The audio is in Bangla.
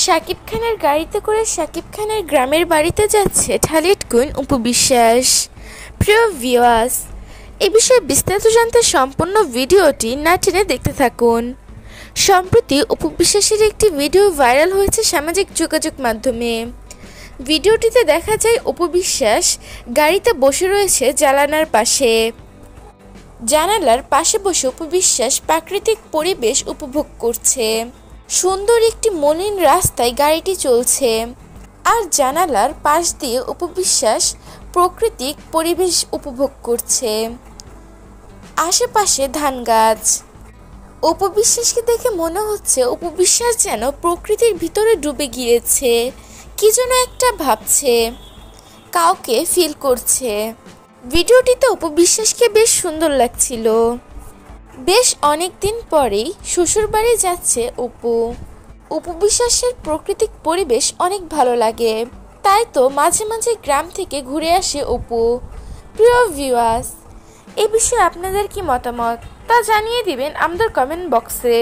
শাকিব খানের গাড়িতে করে শাকিব খানের গ্রামের বাড়িতে যাচ্ছে ঢালিউড কুইন অপু বিশ্বাস। প্রিয় ভিউয়ার্স, এ বিষয়ে বিস্তারিত জানতে সম্পূর্ণ ভিডিওটি না টেনে দেখতে থাকুন। সম্প্রতি অপু বিশ্বাসের একটি ভিডিও ভাইরাল হয়েছে সামাজিক যোগাযোগ মাধ্যমে। ভিডিওটিতে দেখা যায় অপু বিশ্বাস গাড়িতে বসে রয়েছে জানালার পাশে বসে অপু বিশ্বাস প্রাকৃতিক পরিবেশ উপভোগ করছে। সুন্দর একটি মলিন রাস্তায় গাড়িটি চলছে, আর জানালার পাশ দিয়ে অপু বিশ্বাস প্রাকৃতিক পরিবেশ উপভোগ করছে। আশেপাশে ধান গাছ। অপু বিশ্বাসকে দেখে মনে হচ্ছে অপু বিশ্বাস যেন প্রকৃতির ভিতরে ডুবে গিয়েছে, কি যেন একটা ভাবছে, কাউকে ফিল করছে। ভিডিওটিতে অপু বিশ্বাসকে বেশ সুন্দর লাগছিল। বেশ অনেক দিন পরেই শ্বশুরবাড়ি যাচ্ছে অপু বিশ্বাসের প্রাকৃতিক পরিবেশ অনেক ভালো লাগে, তাই তো মাঝে মাঝে গ্রাম থেকে ঘুরে আসে অপু। প্রিয় ভিউয়ার্স, এই বিষয়ে আপনাদের কি মতামত তা জানিয়ে দিবেন আমাদের কমেন্ট বক্সে।